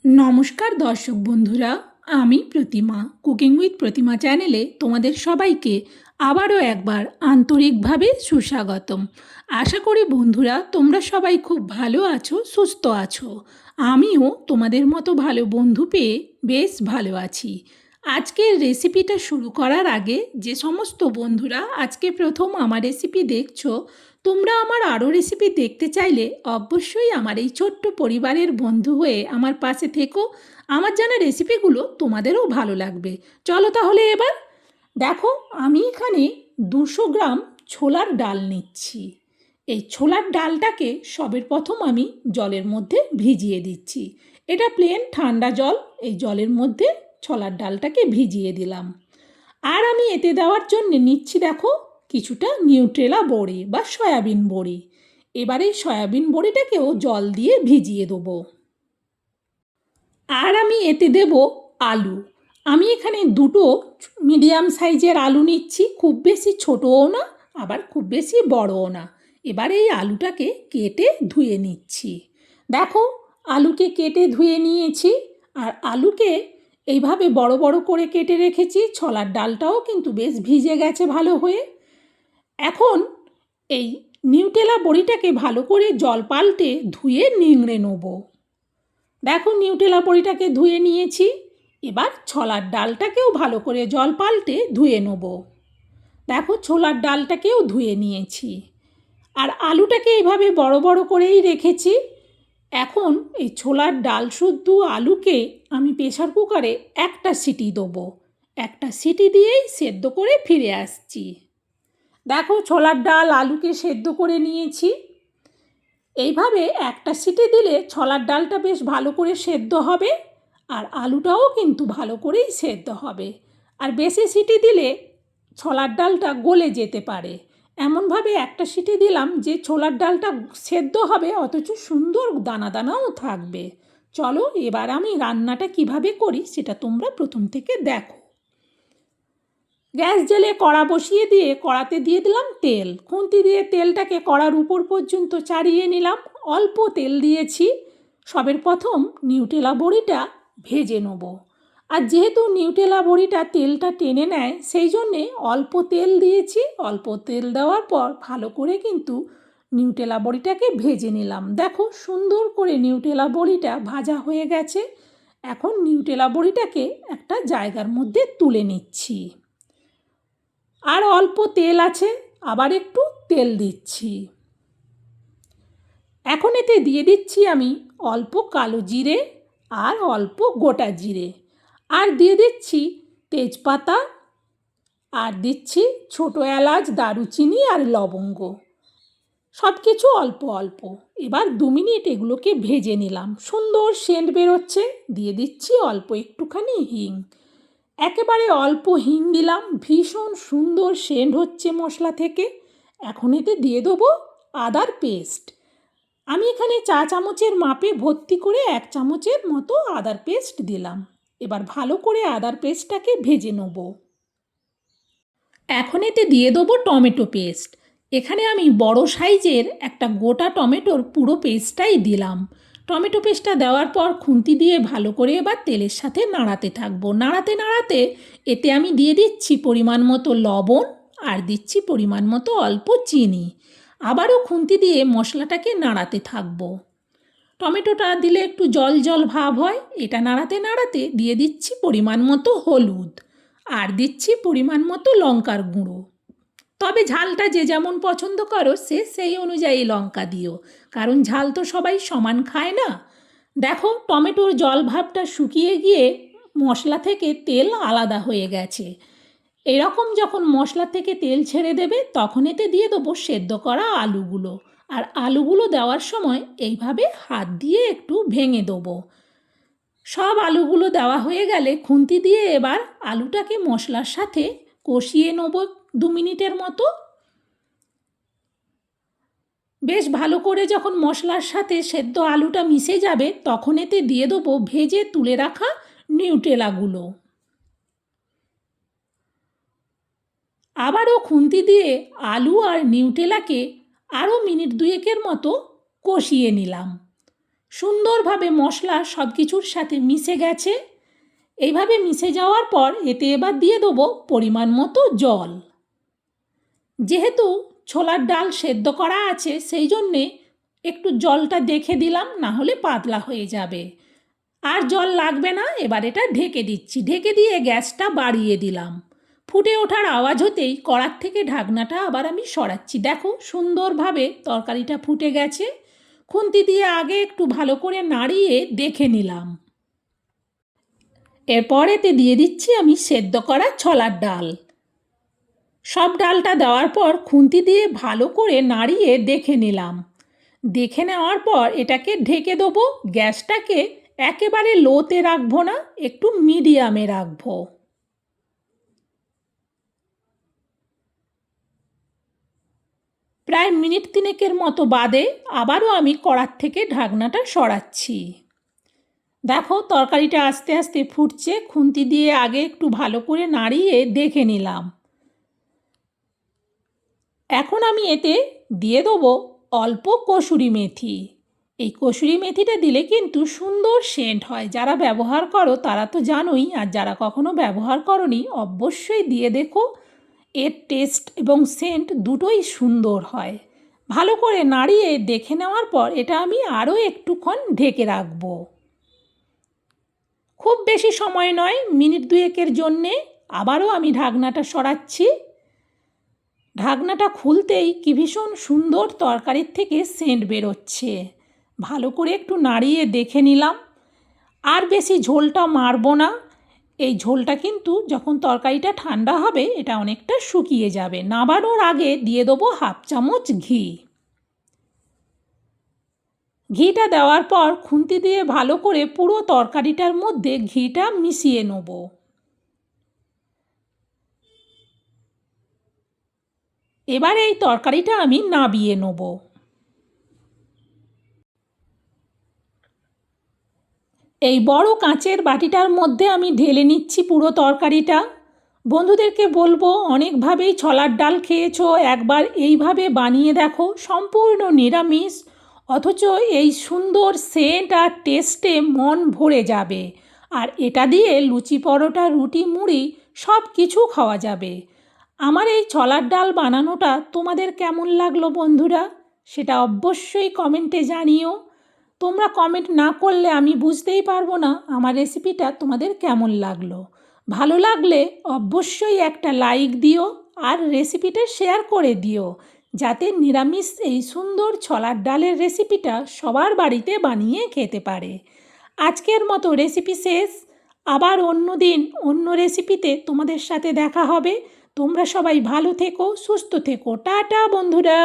নমস্কার দর্শক বন্ধুরা, আমি প্রতিমা কুকিং উইথ প্রতিমা চ্যানেলে তোমাদের সবাইকে আবারও একবার আন্তরিকভাবে সুস্বাগতম। আশা করি বন্ধুরা তোমরা সবাই খুব ভালো আছো, সুস্থ আছো। আমিও তোমাদের মতো ভালো বন্ধু পেয়ে বেশ ভালো আছি। আজকের রেসিপিটা শুরু করার আগে যে সমস্ত বন্ধুরা আজকে প্রথম আমার রেসিপি দেখছো, তোমরা আমার আরও রেসিপি দেখতে চাইলে অবশ্যই আমার এই ছোট্ট পরিবারের বন্ধু হয়ে আমার পাশে থেকো। আমার জানা রেসিপিগুলো তোমাদেরও ভালো লাগবে। চলো তাহলে এবার দেখো, আমি এখানে 200 গ্রাম ছোলার ডাল নিচ্ছি। এই ছোলার ডালটাকে সবের প্রথম আমি জলের মধ্যে ভিজিয়ে দিচ্ছি। এটা প্লেন ঠান্ডা জল, এই জলের মধ্যে ছোলার ডালটাকে ভিজিয়ে দিলাম। আর আমি এতে দেওয়ার জন্য নিচ্ছি দেখো কিছুটা নিউট্রেলা বড়ি বা সয়াবিন বড়ি। এবার এই সয়াবিন বড়িটাকেও জল দিয়ে ভিজিয়ে দেবো। আর আমি এতে দেব আলু। আমি এখানে দুটো মিডিয়াম সাইজের আলু নিচ্ছি, খুব বেশি ছোটও না আবার খুব বেশি বড়ও না। এবার এই আলুটাকে কেটে ধুয়ে নিচ্ছি। দেখো, আলুকে কেটে ধুয়ে নিয়েছি। আর আলুকে এইভাবে বড় বড় করে কেটে রেখেছি। ছোলার ডালটাও কিন্তু বেশ ভিজে গেছে ভালো হয়ে। এখন এই নিউটেলা বড়িটাকে ভালো করে জল পাল্টে ধুয়ে নিংড়ে নেব। দেখো, নিউটেলা বড়িটাকে ধুয়ে নিয়েছি। এবার ছোলার ডালটাকেও ভালো করে জল পাল্টে ধুয়ে নেব। দেখো, ছোলার ডালটাকেও ধুয়ে নিয়েছি। আর আলুটাকে এইভাবে বড় বড় করেই রেখেছি। এখন এই ছোলার ডাল শুদ্ধ আলুকে আমি প্রেসার কুকারে একটা সিটি দেবো। একটা সিটি দিয়েই সেদ্ধ করে ফিরে আসছি। দেখো, ছোলার ডাল আলুকে সেদ্ধ করে নিয়েছি। এইভাবে একটা সিটি দিলে ছোলার ডালটা বেশ ভালো করে সেদ্ধ হবে, আর আলুটাও কিন্তু ভালো করেই সেদ্ধ হবে। আর বেশি সিটি দিলে ছোলার ডালটা গলে যেতে পারে। এমনভাবে একটা সিটি দিলাম যে ছোলার ডালটা সেদ্ধ হবে অথচ সুন্দর দানা দানাও থাকবে। চলো এবার আমি রান্নাটা কিভাবে করি সেটা তোমরা প্রথম থেকে দেখো। গ্যাস জ্বেলে কড়া বসিয়ে দিয়ে কড়াতে দিয়ে দিলাম তেল। খুন্তি দিয়ে তেলটাকে কড়ার উপর পর্যন্ত চাড়িয়ে নিলাম। অল্প তেল দিয়েছি। সবের প্রথম নিউটেলা বড়িটা ভেজে নেব। আর যেহেতু নিউটেলা বড়িটা তেলটা টেনে নেয় সেই জন্যে অল্প তেল দিয়েছি। অল্প তেল দেওয়ার পর ভালো করে কিন্তু নিউটেলা বড়িটাকে ভেজে নিলাম। দেখো, সুন্দর করে নিউটেলা বড়িটা ভাজা হয়ে গেছে। এখন নিউটেলা বড়িটাকে একটা জায়গার মধ্যে তুলে নিচ্ছি। আর অল্প তেল আছে, আবার একটু তেল দিচ্ছি। এখন এতে দিয়ে দিচ্ছি আমি অল্প কালো জিরে আর অল্প গোটা জিরে, আর দিয়ে দিচ্ছি তেজপাতা, আর দিচ্ছি ছোটো এলাচ, দারুচিনি আর লবঙ্গ, সব কিছু অল্প অল্প। এবার 2 মিনিট এগুলোকে ভেজে নিলাম। সুন্দর সেন্ট বেরোচ্ছে। দিয়ে দিচ্ছি অল্প একটুখানি হিং। একেবারে অল্প হিং দিলাম, ভীষণ সুন্দর সেন্ট হচ্ছে মশলা থেকে। এখন এতে দিয়ে দেবো আদার পেস্ট। আমি এখানে চা চামচের মাপে ভর্তি করে 1 চামচের মতো আদার পেস্ট দিলাম। এবার ভালো করে আদার পেস্টটাকে ভেজে নেব। এখন এতে দিয়ে দেবো টমেটো পেস্ট। এখানে আমি বড় সাইজের একটা গোটা টমেটোর পুরো পেস্টটাই দিলাম। টমেটো পেস্টটা দেওয়ার পর খুন্তি দিয়ে ভালো করে এবার তেলের সাথে নাড়াতে থাকবো। নাড়াতে নাড়াতে এতে আমি দিয়ে দিচ্ছি পরিমাণ মতো লবণ, আর দিচ্ছি পরিমাণ মতো অল্প চিনি। আবারও খুন্তি দিয়ে মশলাটাকে নাড়াতে থাকবো। টমেটোটা দিলে একটু জল জল ভাব হয়। এটা নাড়াতে নাড়াতে দিয়ে দিচ্ছি পরিমাণ মতো হলুদ, আর দিচ্ছি পরিমাণ মতো লঙ্কার গুঁড়ো। তবে ঝালটা যে যেমন পছন্দ করো সে সেই অনুযায়ী লঙ্কা দিও, কারণ ঝাল তো সবাই সমান খায় না। দেখো, টমেটোর জল ভাবটা শুকিয়ে গিয়ে মশলা থেকে তেল আলাদা হয়ে গেছে। এরকম যখন মশলা থেকে তেল ছেড়ে দেবে তখন এতে দিয়ে দেবো সেদ্ধ করা আলুগুলো। আর আলুগুলো দেওয়ার সময় এইভাবে হাত দিয়ে একটু ভেঙে দেবো। সব আলুগুলো দেওয়া হয়ে গেলে খুন্তি দিয়ে এবার আলুটাকে মশলার সাথে কষিয়ে নেব 2 মিনিটের মতো। বেশ ভালো করে যখন মশলার সাথে সেদ্ধ আলুটা মিশে যাবে তখন এতে দিয়ে দেবো ভেজে তুলে রাখা নিউটেলাগুলো। আবারও খুন্তি দিয়ে আলু আর নিউটেলাকে আরও মিনিট 2 মতো কষিয়ে নিলাম। সুন্দরভাবে মশলা সব কিছুর সাথে মিশে গেছে। এইভাবে মিশে যাওয়ার পর এতে এবার দিয়ে দেবো পরিমাণ মতো জল। যেহেতু ছোলার ডাল সেদ্ধ করা আছে সেই জন্যে একটু জলটা দেখে দিলাম, না হলে পাতলা হয়ে যাবে। আর জল লাগবে না। এবার এটা ঢেকে দিচ্ছি। ঢেকে দিয়ে গ্যাসটা বাড়িয়ে দিলাম। ফুটে ওঠার আওয়াজ হতেই কড়ার থেকে ঢাকনাটা আবার আমি সরাচ্ছি। দেখো সুন্দরভাবে তরকারিটা ফুটে গেছে। খুন্তি দিয়ে আগে একটু ভালো করে নাড়িয়ে দেখে নিলাম। এরপর এতে দিয়ে দিচ্ছি আমি সেদ্ধ করা ছোলার ডাল। সব ডালটা দেওয়ার পর খুন্তি দিয়ে ভালো করে নাড়িয়ে দেখে নিলাম। দেখে নেওয়ার পর এটাকে ঢেকে দেবো। গ্যাসটাকে একেবারে লোতে রাখবো না, একটু মিডিয়ামে রাখবো। প্রায় মিনিট তিনেকের মতো বাদে আবারও আমি কড়ার থেকে ঢাকনাটা সরাচ্ছি। দেখো তরকারিটা আস্তে আস্তে ফুটছে। খুন্তি দিয়ে আগে একটু ভালো করে নাড়িয়ে দেখে নিলাম। এখন আমি এতে দিয়ে দেবো অল্প কসুরি মেথি। এই কসুরি মেথিটা দিলে কিন্তু সুন্দর সেন্ট হয়। যারা ব্যবহার করো তারা তো জানোই, আর যারা কখনো ব্যবহার করোনি অবশ্যই দিয়ে দেখো। এর টেস্ট এবং সেন্ট দুটোই সুন্দর হয়। ভালো করে নাড়িয়ে দেখে নেওয়ার পর এটা আমি আরও একটুক্ষণ ঢেকে রাখবো। খুব বেশি সময় নয়, মিনিট দুয়েকের জন্যে। আবারও আমি ঢাকনাটা সরাচ্ছি। ঢাকনাটা খুলতেই কি ভীষণ সুন্দর তরকারির থেকে সেন্ট বেরোচ্ছে। ভালো করে একটু নাড়িয়ে দেখে নিলাম। আর বেশি ঝোলটা মারবো না। এই ঝোলটা কিন্তু যখন তরকারিটা ঠান্ডা হবে এটা অনেকটা শুকিয়ে যাবে। নামানোর আগে দিয়ে দেবো হাফ চামচ ঘি। ঘিটা দেওয়ার পর খুন্তি দিয়ে ভালো করে পুরো তরকারিটার মধ্যে ঘিটা মিশিয়ে নেব। এবার এই তরকারিটা আমি নাবিয়ে নেব। এই বড় কাঁচের বাটিটার মধ্যে আমি ঢেলে নিচ্ছি পুরো তরকারিটা। বন্ধুদেরকে বলবো অনেকভাবেই ছোলার ডাল খেয়েছো, একবার এইভাবে বানিয়ে দেখো। সম্পূর্ণ নিরামিষ, অথচ এই সুন্দর সেন্ট আর টেস্টে মন ভরে যাবে। আর এটা দিয়ে লুচি পরোটা রুটি মুড়ি সব কিছু খাওয়া যাবে। আমার এই ছোলার ডাল বানানোটা তোমাদের কেমন লাগলো বন্ধুরা, সেটা অবশ্যই কমেন্টে জানিও। তোমরা কমেন্ট না করলে আমি বুঝতেই পারবো না আমার রেসিপিটা তোমাদের কেমন লাগলো। ভালো লাগলে অবশ্যই একটা লাইক দিও আর রেসিপিটা শেয়ার করে দিও, যাতে নিরামিষ এই সুন্দর ছোলার ডালের রেসিপিটা সবার বাড়িতে বানিয়ে খেতে পারে। আজকের মতো রেসিপি শেষ। আবার অন্য দিন অন্য রেসিপিতে তোমাদের সাথে দেখা হবে। তোমরা সবাই ভালো থেকো, সুস্থ থেকো। টাটা বন্ধুরা।